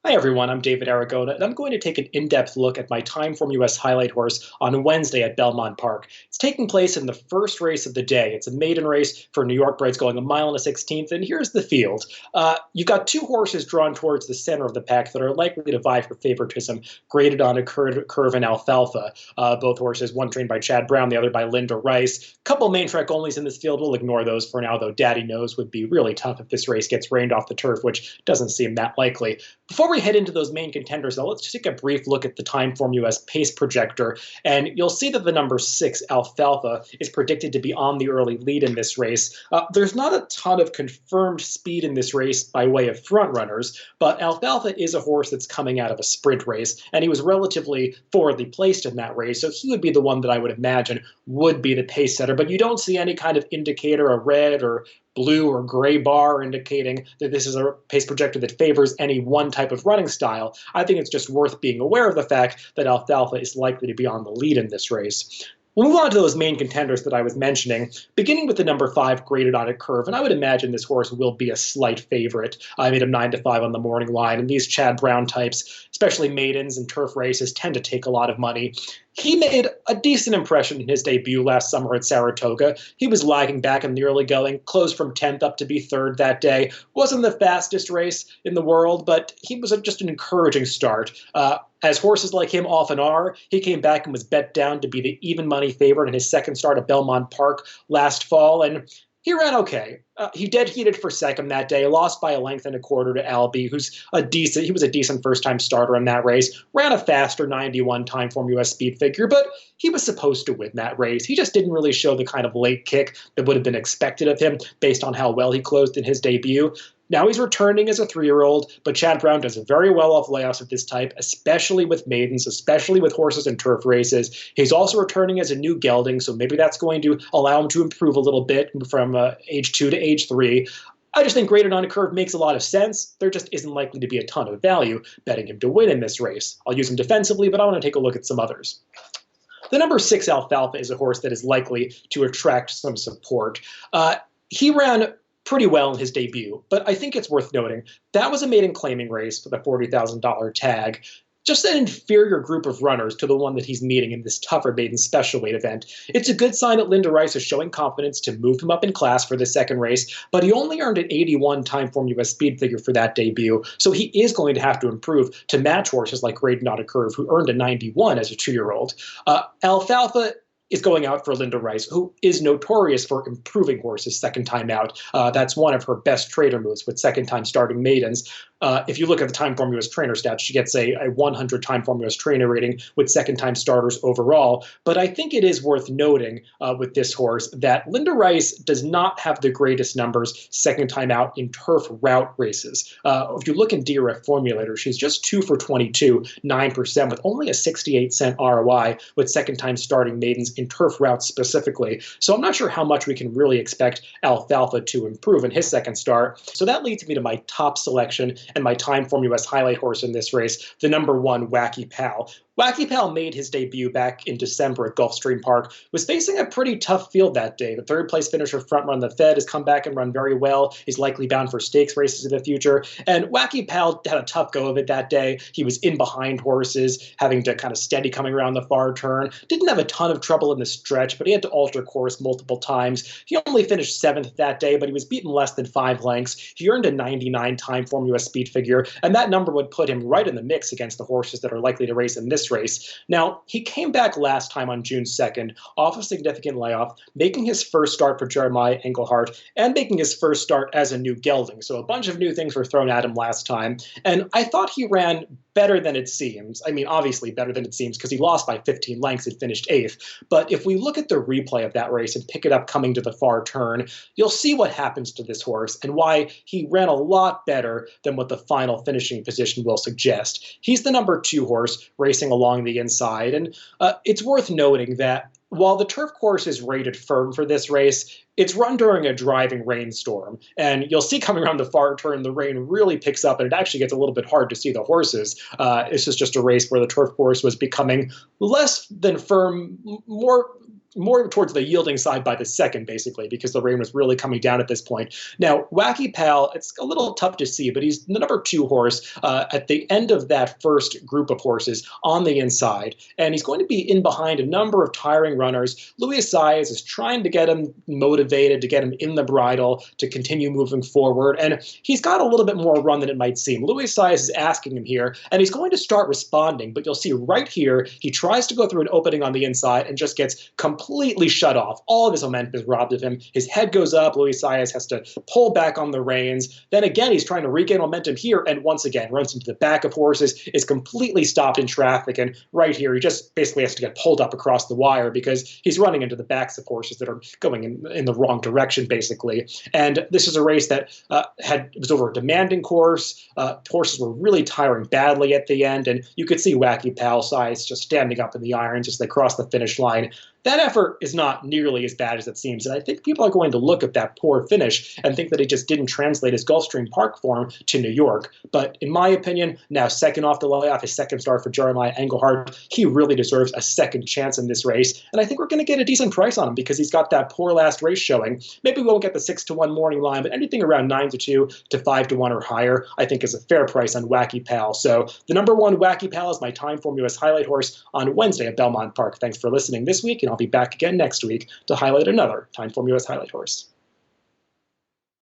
Hi everyone, I'm David Aragona, and I'm going to take an in-depth look at my TimeformUS Highlight Horse on Wednesday at Belmont Park. It's taking place in the first race of the day. It's a maiden race for New York breds going a mile and a 16th, and here's the field. You've got two horses drawn towards the center of the pack that are likely to vie for favoritism, graded on a curve in Alfalfa. Both horses, one trained by Chad Brown, the other by Linda Rice. Couple main track onlys in this field. We'll ignore those for now, though Daddy knows would be really tough if this race gets rained off the turf, which doesn't seem that likely. Before we head into those main contenders, though, let's just take a brief look at the TimeformUS pace projector, and you'll see that the number 6, Alfalfa, is predicted to be on the early lead in this race. There's not a ton of confirmed speed in this race by way of front runners, but Alfalfa is a horse that's coming out of a sprint race, and he was relatively forwardly placed in that race, so he would be the one that I would imagine would be the pace setter, but you don't see any kind of indicator, a red or blue or gray bar indicating that this is a pace projector that favors any one type of running style. I think it's just worth being aware of the fact that Alfalfa is likely to be on the lead in this race. We'll move on to those main contenders that I was mentioning, beginning with the number 5 graded on a curve, and I would imagine this horse will be a slight favorite. I made him 9-5 on the morning line, and these Chad Brown types, especially maidens and turf races, tend to take a lot of money. He made a decent impression in his debut last summer at Saratoga. He was lagging back in the early going, closed from 10th up to be 3rd that day. Wasn't the fastest race in the world, but he was just an encouraging start. As horses like him often are, he came back and was bet down to be the even money favorite in his second start at Belmont Park last fall, and he ran okay. He dead heated for second that day, lost by a length and a quarter to Albie, he was a decent first-time starter in that race, ran a faster 91 TimeformUS speed figure, but he was supposed to win that race. He just didn't really show the kind of late kick that would have been expected of him based on how well he closed in his debut. Now he's returning as a 3-year-old, but Chad Brown does very well off layoffs of this type, especially with maidens, especially with horses in turf races. He's also returning as a new gelding, so maybe that's going to allow him to improve a little bit from age 2 to age 3. I just think graded on a curve makes a lot of sense. There just isn't likely to be a ton of value betting him to win in this race. I'll use him defensively, but I want to take a look at some others. The number 6 Alfalfa is a horse that is likely to attract some support. He ran pretty well in his debut, but I think it's worth noting that was a maiden claiming race with a $40,000 tag. Just an inferior group of runners to the one that he's meeting in this tougher maiden special weight event. It's a good sign that Linda Rice is showing confidence to move him up in class for the second race, but he only earned an 81 TimeformUS speed figure for that debut, so he is going to have to improve to match horses like Graded on a Curve, who earned a 91 as a 2-year-old. Alfalfa is going out for Linda Rice, who is notorious for improving horses second time out. That's one of her best trader moves with second time starting maidens. If you look at the TimeformUS trainer stats, she gets a 100 TimeformUS trainer rating with second time starters overall. But I think it is worth noting with this horse that Linda Rice does not have the greatest numbers second time out in turf route races. If you look in DRF Formulator, she's just 2 for 22, 9%, with only a 68-cent ROI with second time starting maidens in turf routes specifically. So I'm not sure how much we can really expect Alfalfa to improve in his second start. So that leads me to my top selection and my TimeformUS Highlight Horse in this race, the number 1 Wacky Pal. Wacky Pal made his debut back in December at Gulfstream Park, was facing a pretty tough field that day. The third-place finisher Front Run the Fed has come back and run very well. He's likely bound for stakes races in the future. And Wacky Pal had a tough go of it that day. He was in behind horses, having to kind of steady coming around the far turn. Didn't have a ton of trouble in the stretch, but he had to alter course multiple times. He only finished 7th that day, but he was beaten less than 5 lengths. He earned a 99 TimeformUS speed figure, and that number would put him right in the mix against the horses that are likely to race in this race. Now, he came back last time on June 2nd off a significant layoff, making his first start for Jeremiah Englehart and making his first start as a new gelding. So a bunch of new things were thrown at him last time, and I thought he ran better than it seems. I mean, obviously better than it seems because he lost by 15 lengths and finished 8th. But if we look at the replay of that race and pick it up coming to the far turn, you'll see what happens to this horse and why he ran a lot better than what the final finishing position will suggest. He's the number 2 horse racing along the inside, and it's worth noting that while the turf course is rated firm for this race, it's run during a driving rainstorm, and you'll see coming around the far turn, the rain really picks up, and it actually gets a little bit hard to see the horses. This is just a race where the turf course was becoming less than firm, more more towards the yielding side by the second, basically, because the rain was really coming down at this point. Now, Wacky Pal, it's a little tough to see, but he's the number 2 horse at the end of that first group of horses on the inside, and he's going to be in behind a number of tiring runners. Luis Saez is trying to get him motivated, to get him in the bridle, to continue moving forward, and he's got a little bit more run than it might seem. Luis Saez is asking him here, and he's going to start responding, but you'll see right here, he tries to go through an opening on the inside and just gets completely shut off. All of his momentum is robbed of him. His head goes up. Luis Saez has to pull back on the reins. Then again, he's trying to regain momentum here, and once again runs into the back of horses, is completely stopped in traffic, and right here, he just basically has to get pulled up across the wire because he's running into the backs of horses that are going in the wrong direction, basically. And this is a race that it was over a demanding course. Horses were really tiring badly at the end, and you could see Wacky Pal Saez just standing up in the irons as they cross the finish line. That effort is not nearly as bad as it seems, and I think people are going to look at that poor finish and think that he just didn't translate his Gulfstream Park form to New York. But in my opinion, now second off the layoff, his second start for Jeremiah Engelhardt, he really deserves a second chance in this race, and I think we're going to get a decent price on him because he's got that poor last race showing. Maybe we won't get the 6-1 morning line, but anything around 9-2 to 5-1 or higher, I think is a fair price on Wacky Pal. So the number 1 Wacky Pal is my TimeformUS Highlight Horse on Wednesday at Belmont Park. Thanks for listening this week, and I'll be back again next week to highlight another TimeformUS Highlight Horse.